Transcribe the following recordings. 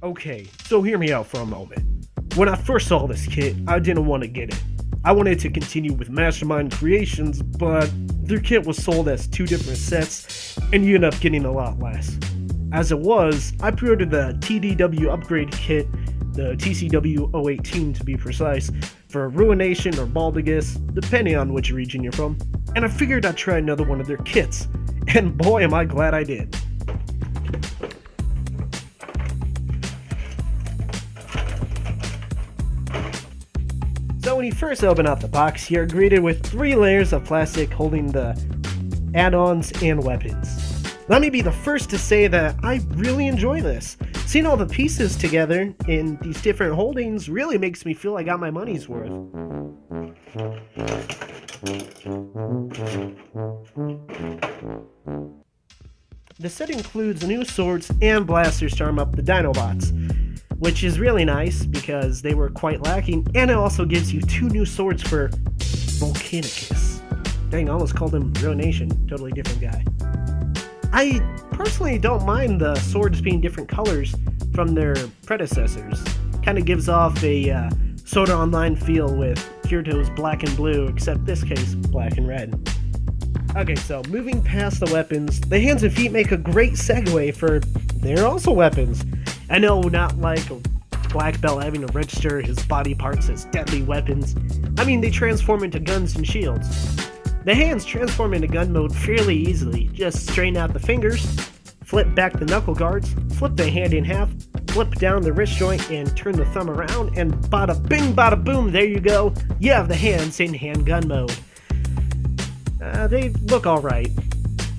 Okay, so hear me out for a moment. When I first saw this kit, I didn't want to get it. I wanted to continue with Mastermind Creations, but their kit was sold as two different sets, and you end up getting a lot less. As it was, I pre-ordered the TDW upgrade kit, the TCW-06 to be precise, for Ruination or Baldigus, depending on which region you're from, and I figured I'd try another one of their kits, and boy am I glad I did. So when you first open up the box, you're greeted with 3 layers of plastic holding the add-ons and weapons. Let me be the first to say that I really enjoy this. Seeing all the pieces together in these different holdings really makes me feel I got my money's worth. The set includes new swords and blasters to arm up the Dinobots, which is really nice because they were quite lacking, and it also gives you 2 new swords for Volcanicus. Dang, I almost called him Ruination, totally different guy. I personally don't mind the swords being different colors from their predecessors. Kinda gives off a Sword Art Online feel with Kirito's black and blue, except this case, black and red. Okay, so moving past the weapons, the hands and feet make a great segue for they're also weapons. I know, not like a black belt having to register his body parts as deadly weapons. I mean, they transform into guns and shields. The hands transform into gun mode fairly easily. Just straighten out the fingers, flip back the knuckle guards, flip the hand in half, flip down the wrist joint and turn the thumb around, and bada bing bada boom, there you go. You have the hands in handgun mode. They look alright.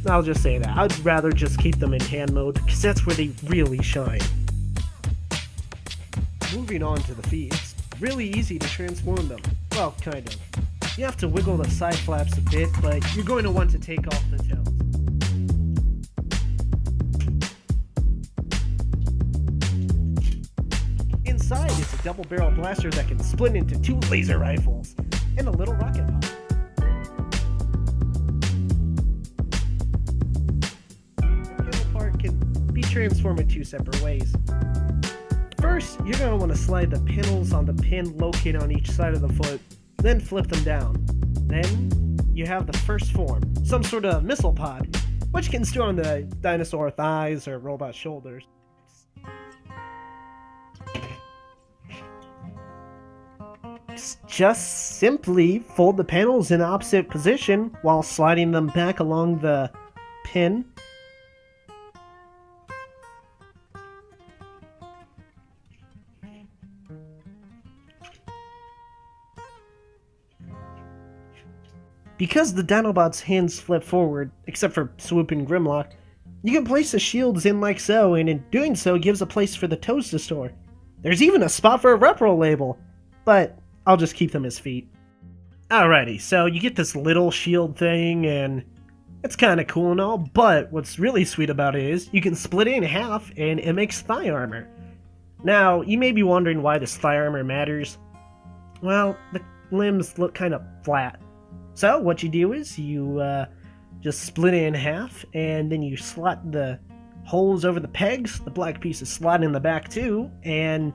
I'll just say that. I'd rather just keep them in hand mode, because that's where they really shine. Moving on to the feet, it's really easy to transform them. Well, kind of. You have to wiggle the side flaps a bit, but you're going to want to take off the tails. Inside is a double-barrel blaster that can split into 2 laser rifles and a little rocket pod. The panel part can be transformed in 2 separate ways. First, you're going to want to slide the panels on the pin located on each side of the foot, then flip them down. Then you have the first form, some sort of missile pod, which can store on the dinosaur thighs or robot shoulders. Just simply fold the panels in opposite position while sliding them back along the pin. Because the Dinobot's hands flip forward, except for Swoop and Grimlock, you can place the shields in like so, and in doing so gives a place for the toes to store. There's even a spot for a repro label, but I'll just keep them as feet. Alrighty, so you get this little shield thing, and it's kinda cool and all, but what's really sweet about it is you can split it in half, and it makes thigh armor. Now, you may be wondering why this thigh armor matters. Well, the limbs look kinda flat. So what you do is you just split it in half, and then you slot the holes over the pegs. The black pieces slot in the back too, and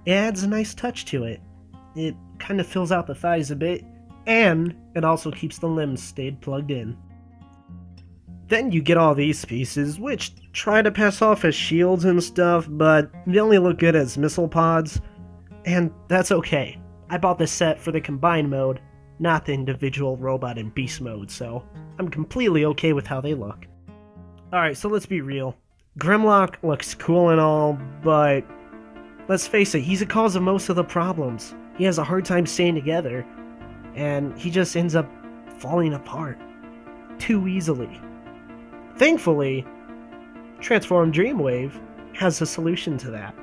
it adds a nice touch to it. It kind of fills out the thighs a bit, and it also keeps the limbs stayed plugged in. Then you get all these pieces, which try to pass off as shields and stuff, but they only look good as missile pods, and that's okay. I bought this set for the combined mode, not the individual robot and beast mode, so I'm completely okay with how they look. Alright, so let's be real. Grimlock looks cool and all, but let's face it, he's the cause of most of the problems. He has a hard time staying together, and he just ends up falling apart too easily. Thankfully, Transform Dreamwave has a solution to that.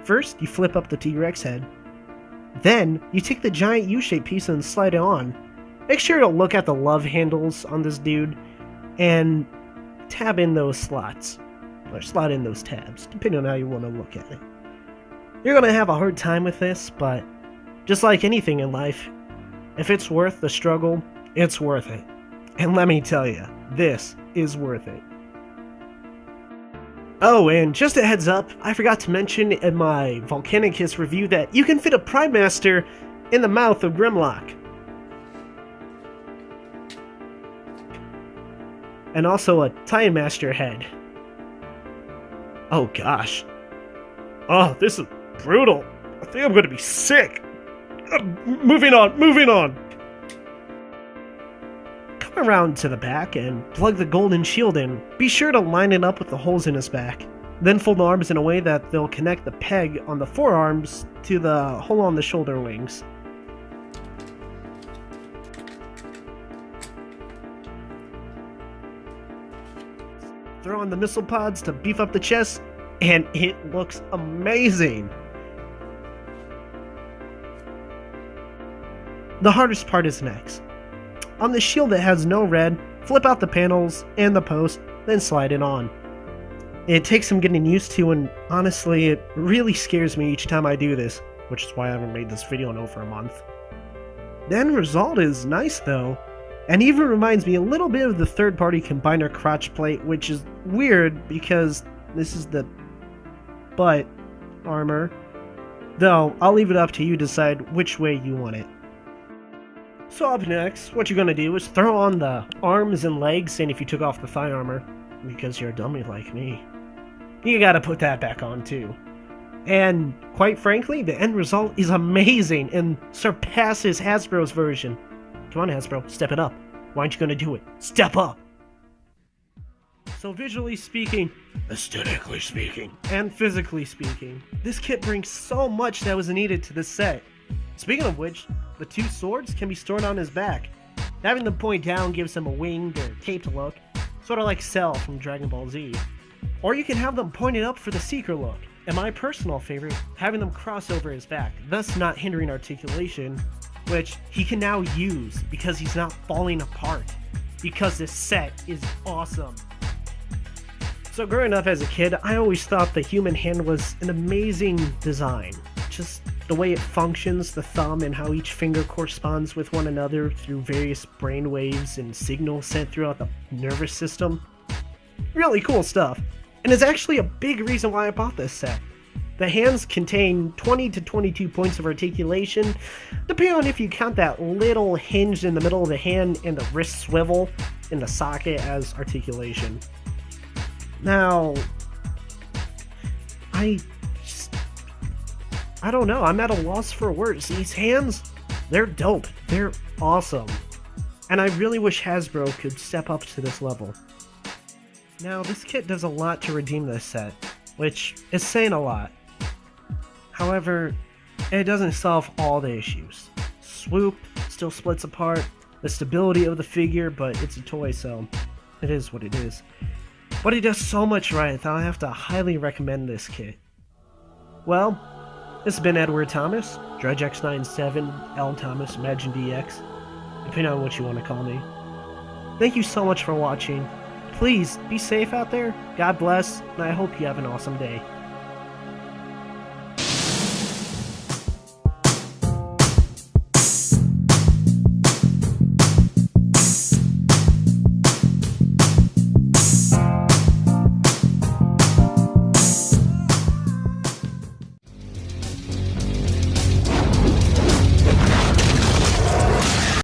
First, you flip up the T-Rex head. Then, you take the giant U-shaped piece and slide it on. Make sure to look at the love handles on this dude, and tab in those slots. Or slot in those tabs, depending on how you want to look at it. You're going to have a hard time with this, but just like anything in life, if it's worth the struggle, it's worth it. And let me tell you, this is worth it. Oh, and just a heads up, I forgot to mention in my Volcanicus review that you can fit a Prime Master in the mouth of Grimlock. And also a Time Master head. Oh gosh. Oh, this is brutal. I think I'm gonna be sick. Moving on. Come around to the back and plug the golden shield in. Be sure to line it up with the holes in his back. Then fold the arms in a way that they'll connect the peg on the forearms to the hole on the shoulder wings. Throw on the missile pods to beef up the chest, and it looks amazing. The hardest part is next. On the shield that has no red, flip out the panels and the post, then slide it on. It takes some getting used to, and honestly, it really scares me each time I do this, which is why I haven't made this video in over a month. The end result is nice though, and even reminds me a little bit of the third-party combiner crotch plate, which is weird because this is the butt armor. Though, I'll leave it up to you to decide which way you want it. So up next, what you're going to do is throw on the arms and legs, and if you took off the thigh armor, because you're a dummy like me, you gotta put that back on too. And quite frankly, the end result is amazing and surpasses Hasbro's version. Come on, Hasbro, step it up. Why aren't you gonna do it? Step up! So visually speaking, aesthetically speaking, and physically speaking, this kit brings so much that was needed to this set. Speaking of which, the two swords can be stored on his back. Having them point down gives him a winged or taped look, sort of like Cell from Dragon Ball Z. Or you can have them pointed up for the Seeker look, and my personal favorite, having them cross over his back, thus not hindering articulation, which he can now use because he's not falling apart, because this set is awesome. So growing up as a kid, I always thought the human hand was an amazing design. Just the way it functions, the thumb, and how each finger corresponds with one another through various brain waves and signals sent throughout the nervous system. Really cool stuff, and it's actually a big reason why I bought this set. The hands contain 20 to 22 points of articulation, depending on if you count that little hinge in the middle of the hand and the wrist swivel in the socket as articulation. Now, I don't know, I'm at a loss for words. These hands, they're dope, they're awesome, and I really wish Hasbro could step up to this level. Now, this kit does a lot to redeem this set, which is saying a lot. However, it doesn't solve all the issues. Swoop still splits apart, the stability of the figure, but it's a toy, so it is what it is. But it does so much right that I have to highly recommend this kit. Well, this has been Edward Thomas, DredgeX97, L Thomas, Imagine DX, depending on what you want to call me. Thank you so much for watching. Please be safe out there, God bless, and I hope you have an awesome day.